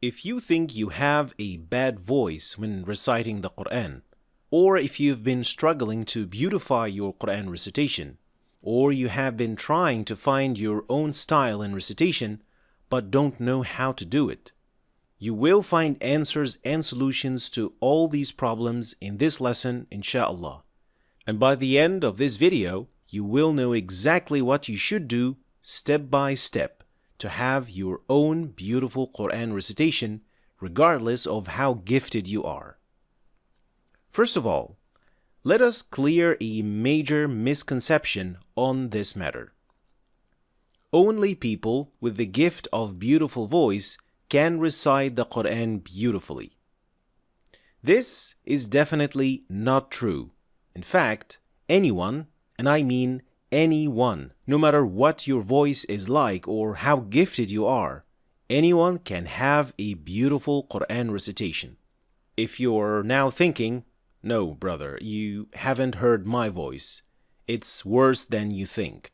If you think you have a bad voice when reciting the Quran, or if you've been struggling to beautify your Quran recitation, or you have been trying to find your own style in recitation but don't know how to do it, you will find answers and solutions to all these problems in this lesson, inshallah. And by the end of this video, you will know exactly what you should do step by step to have your own beautiful Quran recitation, regardless of how gifted you are. First of all, let us clear a major misconception on this matter. Only people with the gift of beautiful voice can recite the Quran beautifully. This is definitely not true. In fact, anyone, and I mean anyone, no matter what your voice is like or how gifted you are, anyone can have a beautiful Quran recitation. If you're now thinking, no, brother, you haven't heard my voice, it's worse than you think.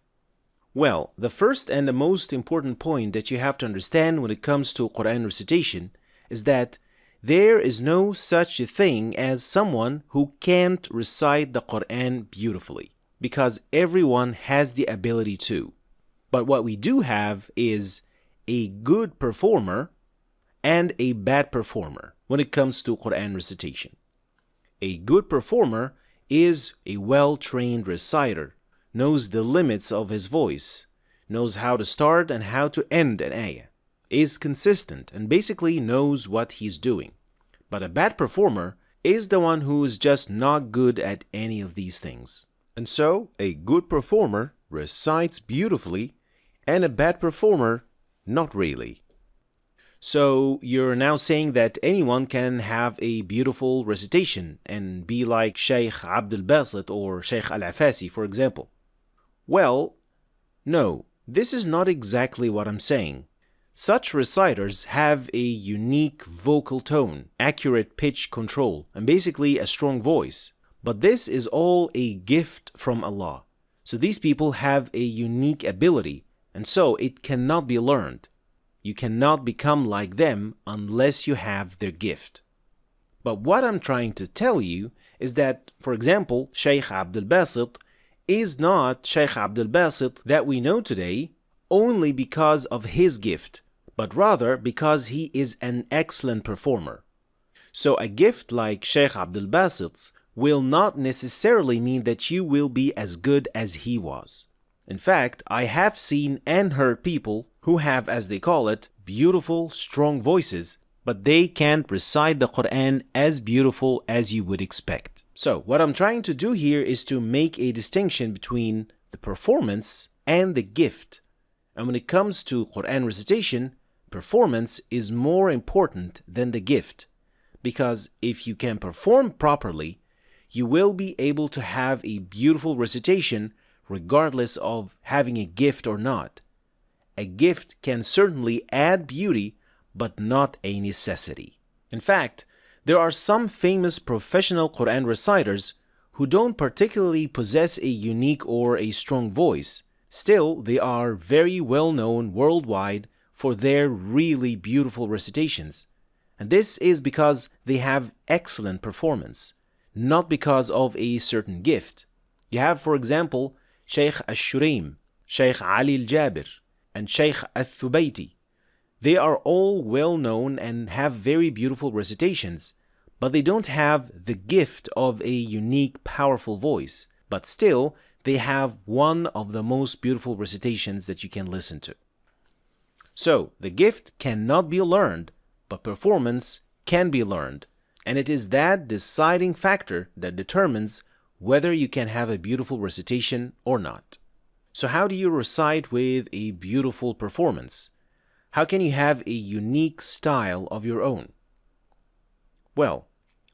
Well, the first and the most important point that you have to understand when it comes to Quran recitation is that there is no such a thing as someone who can't recite the Quran beautifully, because everyone has the ability to. But what we do have is a good performer and a bad performer when it comes to Quran recitation. A good performer is a well-trained reciter, knows the limits of his voice, knows how to start and how to end an ayah, is consistent, and basically knows what he's doing. But a bad performer is the one who is just not good at any of these things. And so, a good performer recites beautifully, and a bad performer, not really. So, you're now saying that anyone can have a beautiful recitation and be like Sheikh Abdul Basit or Sheikh Al-Afasi, for example. Well, no, this is not exactly what I'm saying. Such reciters have a unique vocal tone, accurate pitch control, and basically a strong voice. But this is all a gift from Allah. So these people have a unique ability, and so it cannot be learned. You cannot become like them unless you have their gift. But what I'm trying to tell you is that, for example, Sheikh Abdul Basit is not Sheikh Abdul Basit that we know today only because of his gift, but rather because he is an excellent performer. So a gift like Sheikh Abdul Basit's will not necessarily mean that you will be as good as he was. In fact, I have seen and heard people who have, as they call it, beautiful, strong voices, but they can't recite the Quran as beautiful as you would expect. So, what I'm trying to do here is to make a distinction between the performance and the gift. And when it comes to Quran recitation, performance is more important than the gift. Because if you can perform properly, you will be able to have a beautiful recitation regardless of having a gift or not. A gift can certainly add beauty, but not a necessity. In fact, there are some famous professional Quran reciters who don't particularly possess a unique or a strong voice. Still, they are very well known worldwide for their really beautiful recitations. And this is because they have excellent performance, not because of a certain gift. You have, for example, Sheikh Al-Shuraim, Sheikh Ali Al-Jabir, and Sheikh Al-Thubayti. They are all well known and have very beautiful recitations, but they don't have the gift of a unique, powerful voice. But still, they have one of the most beautiful recitations that you can listen to. So, the gift cannot be learned, but performance can be learned. And it is that deciding factor that determines whether you can have a beautiful recitation or not. So how do you recite with a beautiful performance? How can you have a unique style of your own? Well,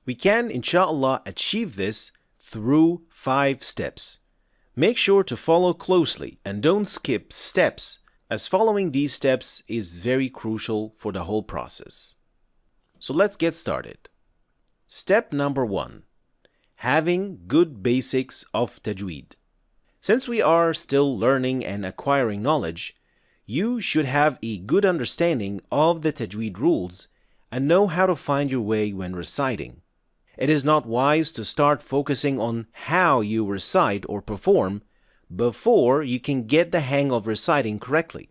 we can, inshallah, achieve this through 5 steps. Make sure to follow closely and don't skip steps, as following these steps is very crucial for the whole process. So let's get started. Step number 1. Having good basics of tajweed. Since we are still learning and acquiring knowledge, you should have a good understanding of the tajweed rules and know how to find your way when reciting. It is not wise to start focusing on how you recite or perform before you can get the hang of reciting correctly.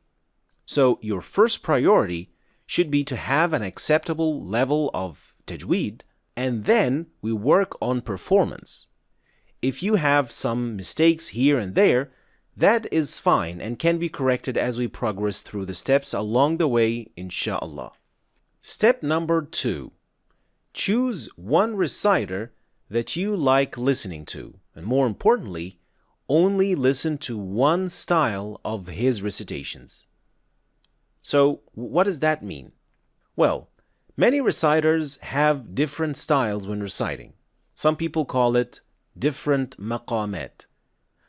So your first priority should be to have an acceptable level of tajweed, and then we work on performance. If you have some mistakes here and there, that is fine and can be corrected as we progress through the steps along the way, inshallah. Step number 2. Choose one reciter that you like listening to, and more importantly, only listen to one style of his recitations. So, what does that mean? Well, many reciters have different styles when reciting. Some people call it different maqamat.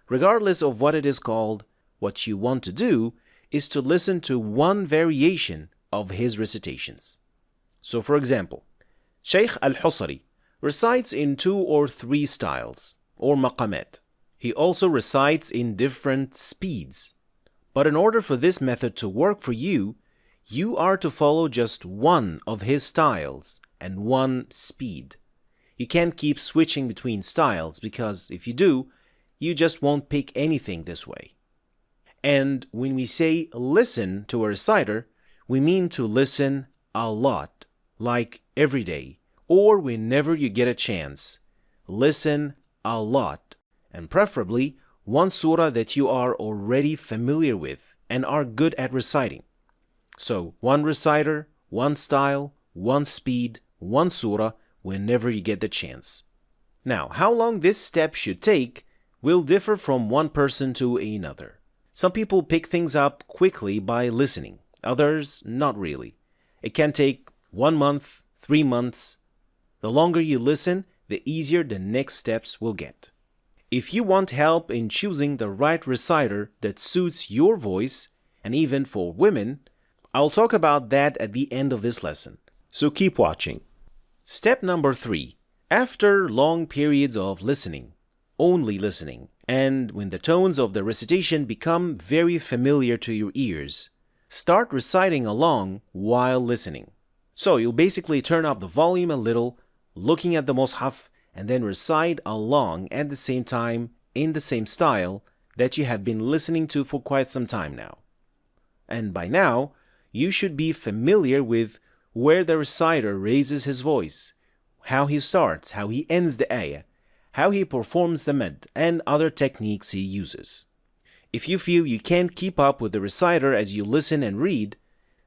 Regardless of what it is called, what you want to do is to listen to one variation of his recitations. So, for example, Shaykh al-Husari recites in 2 or 3 styles, or maqamat. He also recites in different speeds. But in order for this method to work for you, you are to follow just one of his styles and one speed. You can't keep switching between styles because if you do, you just won't pick anything this way. And when we say listen to a reciter, we mean to listen a lot, like every day, or whenever you get a chance. Listen a lot, and preferably one surah that you are already familiar with and are good at reciting. So, one reciter, one style, one speed, one surah whenever you get the chance. Now, how long this step should take will differ from one person to another. Some people pick things up quickly by listening, others not really. It can take 1 month, 3 months. The longer you listen, the easier the next steps will get. If you want help in choosing the right reciter that suits your voice, and even for women, I'll talk about that at the end of this lesson. So keep watching. Step number 3. After long periods of listening, only listening, and when the tones of the recitation become very familiar to your ears, start reciting along while listening. So you'll basically turn up the volume a little, looking at the mushaf, and then recite along at the same time in the same style that you have been listening to for quite some time now. And by now, you should be familiar with where the reciter raises his voice, how he starts, how he ends the ayah, how he performs the med, and other techniques he uses. If you feel you can't keep up with the reciter as you listen and read,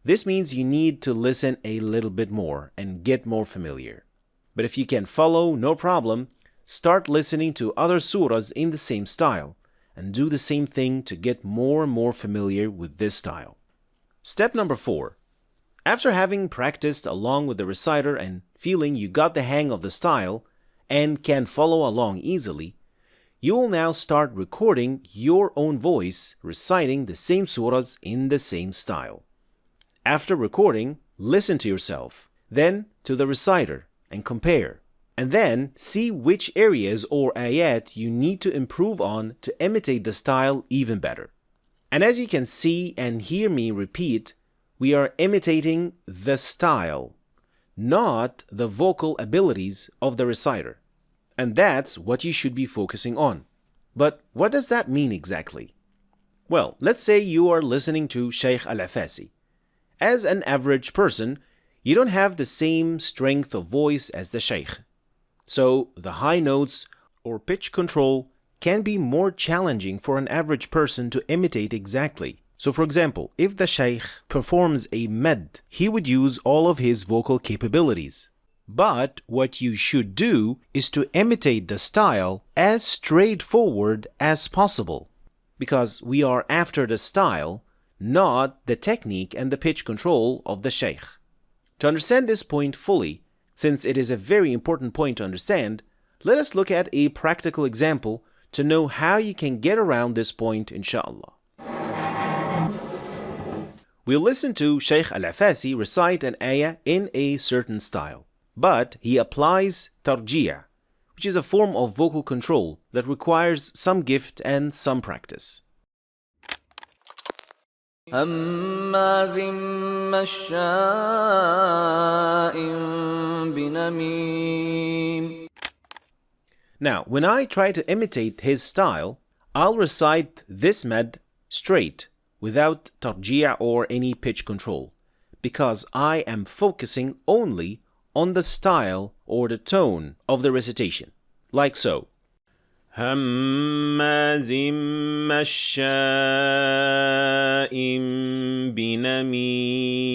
this means you need to listen a little bit more and get more familiar. But if you can follow, no problem, start listening to other surahs in the same style and do the same thing to get more and more familiar with this style. Step number 4. After having practiced along with the reciter and feeling you got the hang of the style and can follow along easily, you will now start recording your own voice reciting the same surahs in the same style. After recording, listen to yourself, then to the reciter, and compare. And then see which areas or ayat you need to improve on to imitate the style even better. And as you can see and hear me repeat, we are imitating the style, not the vocal abilities of the reciter. And that's what you should be focusing on. But what does that mean exactly? Well, let's say you are listening to Shaykh al-Afasi. As an average person, you don't have the same strength of voice as the Shaykh. So the high notes or pitch control can be more challenging for an average person to imitate exactly. So for example, if the Shaykh performs a med, he would use all of his vocal capabilities. But what you should do is to imitate the style as straightforward as possible, because we are after the style, not the technique and the pitch control of the Shaykh. To understand this point fully, since it is a very important point to understand, let us look at a practical example to know how you can get around this point, inshallah. We'll listen to Shaykh al-Afasi recite an ayah in a certain style, but he applies tarjiyah, which is a form of vocal control that requires some gift and some practice. هماز مشاء حميم. Now, when I try to imitate his style, I'll recite this med straight, without tarjia or any pitch control, because I am focusing only on the style or the tone of the recitation, like so. هماز مشاء بنميم.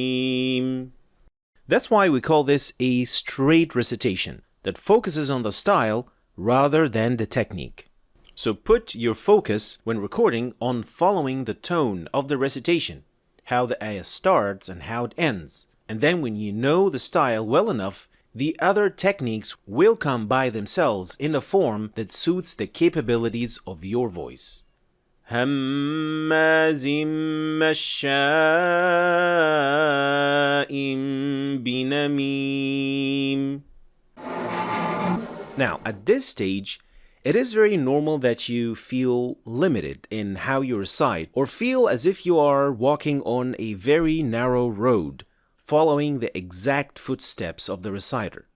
That's why we call this a straight recitation that focuses on the style rather than the technique. So put your focus when recording on following the tone of the recitation, how the ayah starts and how it ends. And then when you know the style well enough, the other techniques will come by themselves in a form that suits the capabilities of your voice. هماز مشاء بنميم. Now, at this stage, it is very normal that you feel limited in how you recite or feel as if you are walking on a very narrow road, following the exact footsteps of the reciter.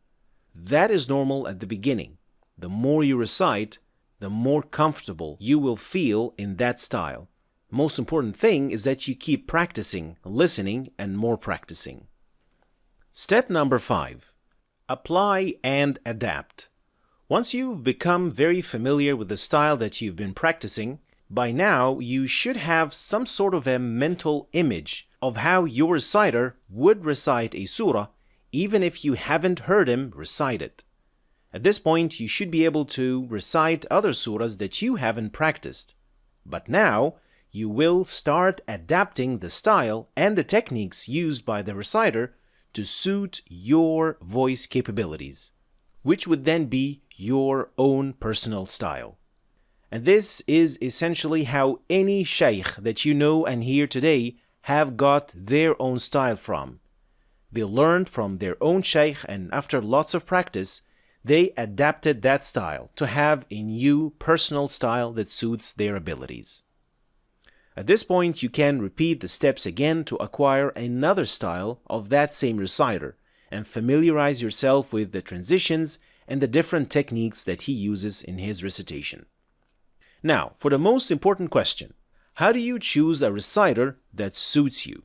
That is normal at the beginning. The more you recite, the more comfortable you will feel in that style. Most important thing is that you keep practicing, listening, and more practicing. Step number 5. Apply and adapt. Once you've become very familiar with the style that you've been practicing, by now you should have some sort of a mental image of how your reciter would recite a surah, even if you haven't heard him recite it. At this point, you should be able to recite other surahs that you haven't practiced. But now, you will start adapting the style and the techniques used by the reciter to suit your voice capabilities, which would then be your own personal style. And this is essentially how any shaykh that you know and hear today have got their own style from. They learned from their own shaykh, and after lots of practice, they adapted that style to have a new personal style that suits their abilities. At this point, you can repeat the steps again to acquire another style of that same reciter and familiarize yourself with the transitions and the different techniques that he uses in his recitation. Now, for the most important question, how do you choose a reciter that suits you?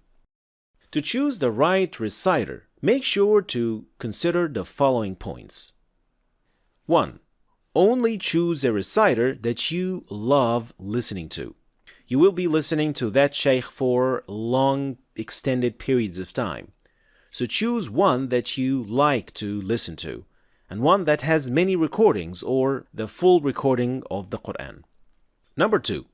To choose the right reciter, make sure to consider the following points. 1. Only choose a reciter that you love listening to. You will be listening to that shaykh for long, extended periods of time. So choose one that you like to listen to, and one that has many recordings or the full recording of the Quran. Number 2.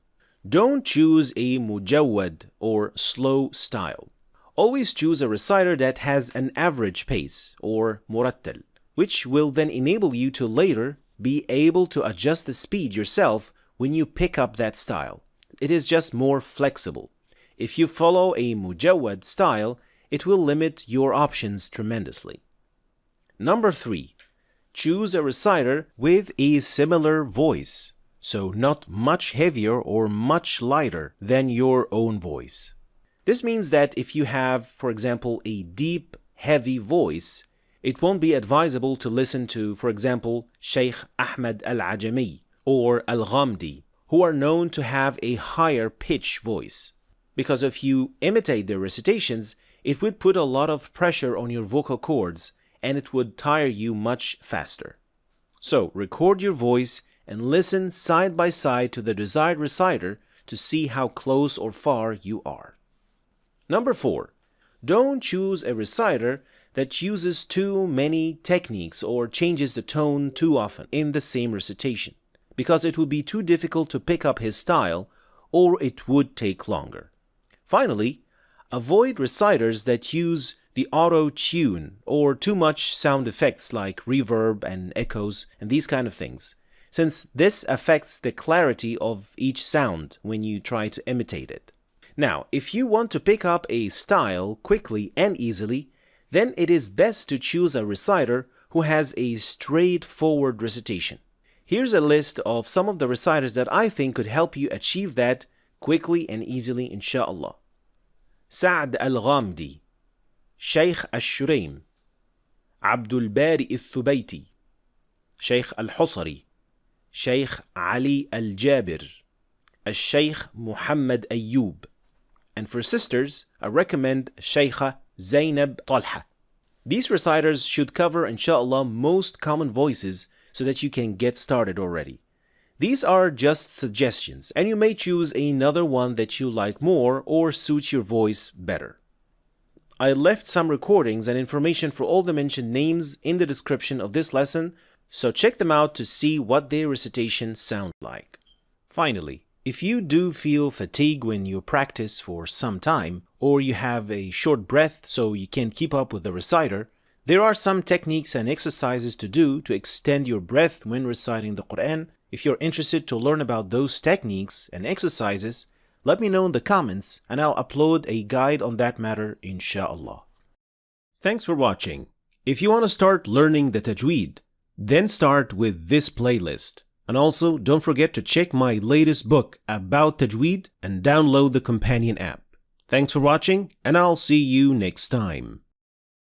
Don't choose a mujawwad or slow style. Always choose a reciter that has an average pace or murattal, which will then enable you to later be able to adjust the speed yourself when you pick up that style. It is just more flexible. If you follow a mujawwad style, it will limit your options tremendously. Number 3. Choose a reciter with a similar voice, so not much heavier or much lighter than your own voice. This means that if you have, for example, a deep, heavy voice, it won't be advisable to listen to, for example, Sheikh Ahmed Al-Ajami or Al-Ghamdi, who are known to have a higher pitch voice. Because if you imitate their recitations, it would put a lot of pressure on your vocal cords and it would tire you much faster. So record your voice and listen side by side to the desired reciter to see how close or far you are. Number 4. Don't choose a reciter that uses too many techniques or changes the tone too often in the same recitation, because it would be too difficult to pick up his style or it would take longer. Finally, avoid reciters that use the auto-tune or too much sound effects like reverb and echoes and these kind of things, since this affects the clarity of each sound when you try to imitate it. Now, if you want to pick up a style quickly and easily, then it is best to choose a reciter who has a straightforward recitation. Here's a list of some of the reciters that I think could help you achieve that quickly and easily, inshallah. Sa'd al-Ghamdi, Shaykh al-Shuraim, عبد البارئ الثبيتي, Sheikh Al-Husari, Sheikh Ali Al-Jabir, Sheikh Muhammad Ayyub. And for sisters, I recommend Sheikha Zainab Talha. These reciters should cover, inshallah, most common voices so that you can get started already. These are just suggestions, and you may choose another one that you like more or suits your voice better. I left some recordings and information for all the mentioned names in the description of this lesson, so check them out to see what their recitation sounds like. Finally, if you do feel fatigue when you practice for some time, or you have a short breath so you can't keep up with the reciter, there are some techniques and exercises to do to extend your breath when reciting the Quran. If you're interested to learn about those techniques and exercises, let me know in the comments and I'll upload a guide on that matter, inshallah. Thanks for watching. If you want to start learning the tajweed, then start with this playlist. And also, don't forget to check my latest book about tajweed and download the companion app. Thanks for watching, and I'll see you next time.